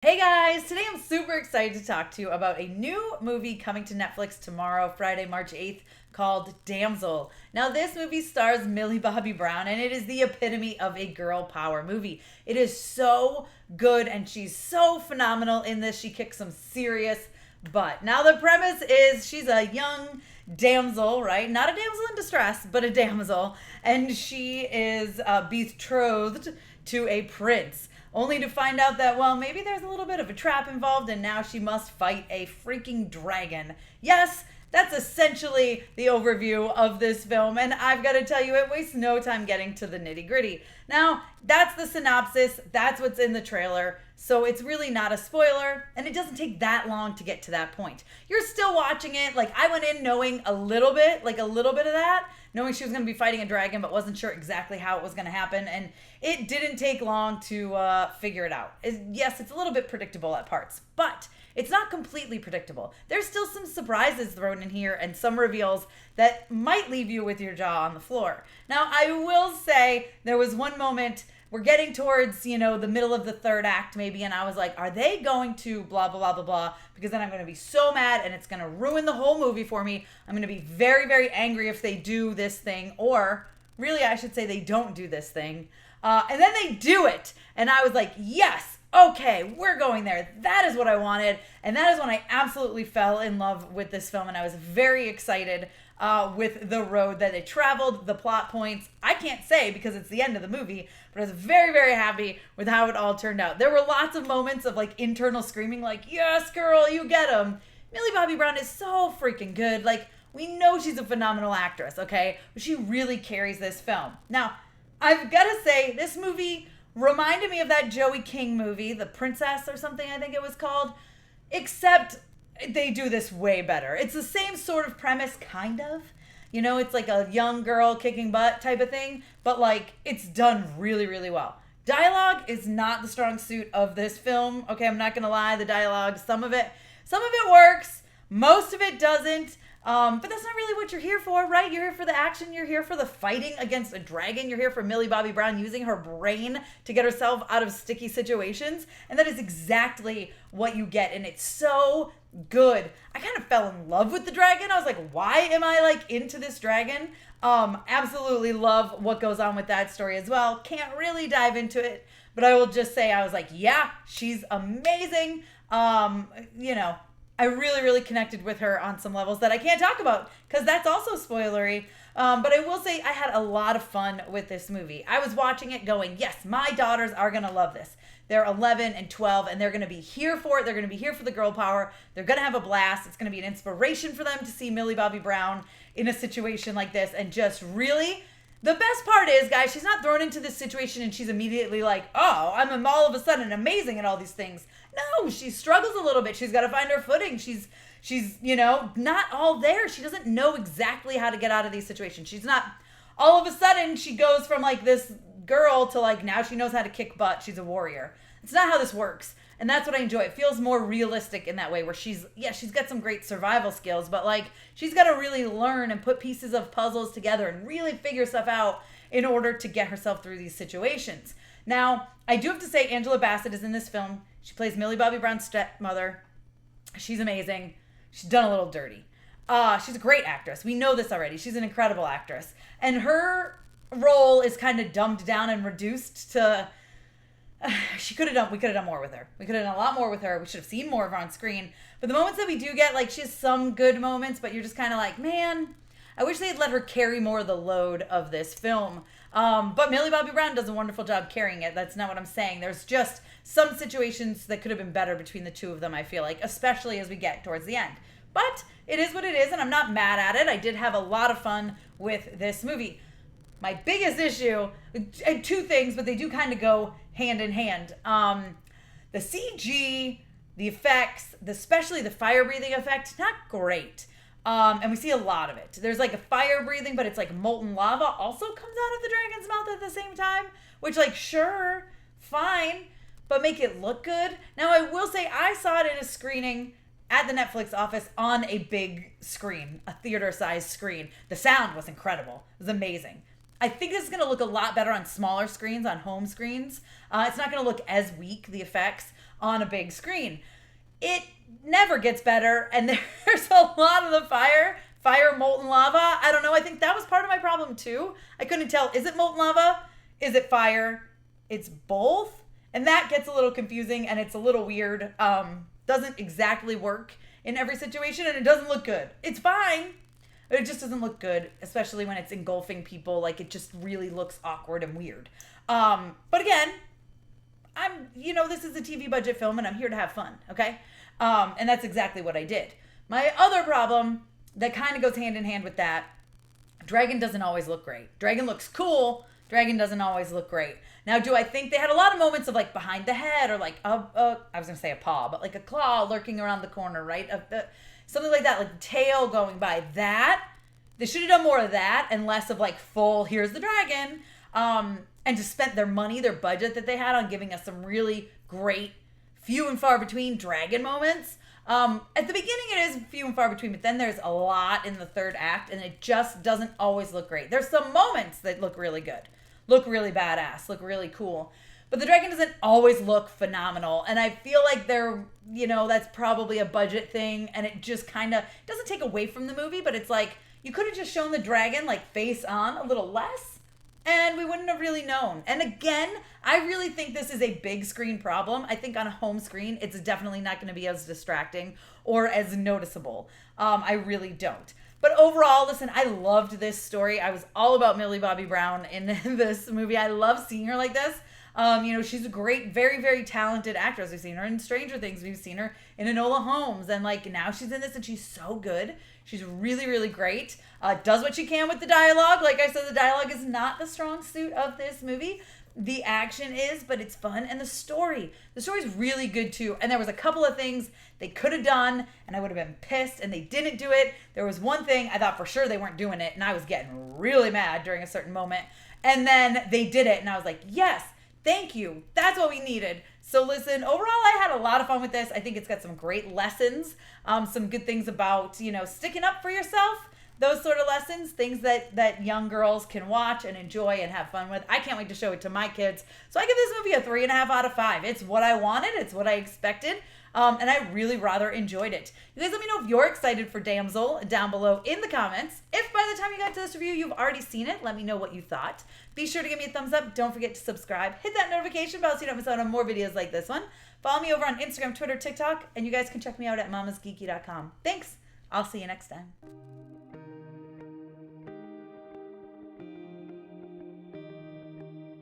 Hey guys, today I'm super excited to talk to you about a new movie coming to Netflix tomorrow, Friday, March 8th, called Damsel. Now, this movie stars Millie Bobby Brown, and it is the epitome of a girl power movie. It is so good, and she's so phenomenal in this. She kicks some serious butt. Now, the premise is she's a young damsel, right? Not a damsel in distress, but a damsel, and she is betrothed to a prince only to find out that, well, maybe there's a little bit of a trap involved and now she must fight a freaking dragon. Yes, that's essentially the overview of this film, and I've got to tell you, it wastes no time getting to the nitty gritty. Now, that's the synopsis, that's what's in the trailer, so it's really not a spoiler, and it doesn't take that long to get to that point. You're still watching it, like, I went in knowing a little bit of that, knowing she was going to be fighting a dragon, but wasn't sure exactly how it was going to happen, and it didn't take long to figure it out. Yes, it's a little bit predictable at parts, but it's not completely predictable. There's still some surprises thrown in here and some reveals that might leave you with your jaw on the floor. Now, I will say there was one moment, we're getting towards, the middle of the third act maybe, and I was like, are they going to blah, blah, blah, blah, blah? Because then I'm going to be so mad and it's going to ruin the whole movie for me. I'm going to be very, very angry if they do this thing, or really I should say they don't do this thing. And then they do it. And I was like, yes, okay, we're going there. That is what I wanted. And that is when I absolutely fell in love with this film. And I was very excited with the road that it traveled, the plot points. I can't say because it's the end of the movie, but I was very, very happy with how it all turned out. There were lots of moments of like internal screaming, like, yes, girl, you get him. Millie Bobby Brown is so freaking good. Like, we know she's a phenomenal actress, okay? But she really carries this film. Now, I've got to say, this movie reminded me of that Joey King movie, The Princess or something I think it was called, except they do this way better. It's the same sort of premise, kind of. It's like a young girl kicking butt type of thing, but like it's done really, really well. Dialogue is not the strong suit of this film. Okay, I'm not going to lie, the dialogue, some of it works, most of it doesn't. But that's not really what you're here for, right? You're here for the action. You're here for the fighting against a dragon. You're here for Millie Bobby Brown using her brain to get herself out of sticky situations. And that is exactly what you get. And it's so good. I kind of fell in love with the dragon. I was like, why am I like into this dragon? Absolutely love what goes on with that story as well. Can't really dive into it, but I will just say I was like, yeah, she's amazing. I really, really connected with her on some levels that I can't talk about because that's also spoilery. But I will say I had a lot of fun with this movie. I was watching it going, yes, my daughters are going to love this. They're 11 and 12 and they're going to be here for it. They're going to be here for the girl power. They're going to have a blast. It's going to be an inspiration for them to see Millie Bobby Brown in a situation like this and just really... The best part is, guys, she's not thrown into this situation and she's immediately like, oh, I'm all of a sudden amazing at all these things. No, she struggles a little bit. She's got to find her footing. She's not all there. She doesn't know exactly how to get out of these situations. She's not, all of a sudden, she goes from like this girl to like now she knows how to kick butt. She's a warrior. It's not how this works. And that's what I enjoy. It feels more realistic in that way where she's got some great survival skills, but like she's got to really learn and put pieces of puzzles together and really figure stuff out in order to get herself through these situations. Now, I do have to say Angela Bassett is in this film. She plays Millie Bobby Brown's stepmother. She's amazing. She's done a little dirty. She's a great actress. We know this already. She's an incredible actress. And her role is kind of dumbed down and reduced to... we could have done more with her. We could have done a lot more with her. We should have seen more of her on screen. But the moments that we do get, like, she has some good moments, but you're just kind of like, man, I wish they had let her carry more of the load of this film. But Millie Bobby Brown does a wonderful job carrying it. That's not what I'm saying. There's just some situations that could have been better between the two of them, I feel like, especially as we get towards the end. But it is what it is, and I'm not mad at it. I did have a lot of fun with this movie. My biggest issue, and two things, but they do kind of go hand in hand. The CG, the effects, especially the fire breathing effect, not great. And we see a lot of it. There's like a fire breathing, but it's like molten lava also comes out of the dragon's mouth at the same time, which like, sure, fine, but make it look good. Now, I will say I saw it in a screening at the Netflix office on a big screen, a theater-sized screen. The sound was incredible. It was amazing. I think this is going to look a lot better on smaller screens, on home screens. It's not going to look as weak, the effects. on a big screen. It never gets better, and there's a lot of the fire, molten lava. I don't know. I think that was part of my problem too. I couldn't tell, is it molten lava? Is it fire? It's both. And that gets a little confusing, and it's a little weird. Doesn't exactly work in every situation, and it doesn't look good. It's fine, but it just doesn't look good, especially when it's engulfing people. Like, it just really looks awkward and weird. But again, this is a TV budget film, and I'm here to have fun, okay? And that's exactly what I did. My other problem that kind of goes hand in hand with that, Dragon doesn't always look great. Dragon looks cool. Dragon doesn't always look great. Now, do I think they had a lot of moments of like behind the head or like I was going to say a paw, but like a claw lurking around the corner, right? Something like that, like the tail going by. That, they should have done more of that and less of like full, here's the dragon. And just spent their money, their budget that they had on giving us some really great, few and far between dragon moments. At the beginning, it is few and far between, but then there's a lot in the third act, and it just doesn't always look great. There's some moments that look really good, look really badass, look really cool, but the dragon doesn't always look phenomenal. And I feel like that's probably a budget thing, and it just kind of doesn't take away from the movie, but it's like, you could have just shown the dragon like face on a little less, and we wouldn't have really known. And again, I really think this is a big screen problem. I think on a home screen, it's definitely not going to be as distracting or as noticeable. I really don't. But overall, listen, I loved this story. I was all about Millie Bobby Brown in this movie. I love seeing her like this. She's a great, very, very talented actress. We've seen her in Stranger Things. We've seen her in Enola Holmes. And like now she's in this and she's so good. She's really, really great. Does what she can with the dialogue. Like I said, the dialogue is not the strong suit of this movie. The action is, but it's fun. And the story's really good too. And there was a couple of things they could have done and I would have been pissed, and they didn't do it. There was one thing I thought for sure they weren't doing it, and I was getting really mad during a certain moment. And then they did it, and I was like, yes, thank you. That's what we needed. So listen, overall, I had a lot of fun with this. I think it's got some great lessons, some good things about, sticking up for yourself. Those sort of lessons, things that young girls can watch and enjoy and have fun with. I can't wait to show it to my kids. So I give this movie a 3.5 out of 5. It's what I wanted. It's what I expected. And I really rather enjoyed it. You guys let me know if you're excited for Damsel down below in the comments. If by the time you got to this review, you've already seen it, let me know what you thought. Be sure to give me a thumbs up. Don't forget to subscribe. Hit that notification bell so you don't miss out on more videos like this one. Follow me over on Instagram, Twitter, TikTok, and you guys can check me out at MamasGeeky.com. Thanks. I'll see you next time.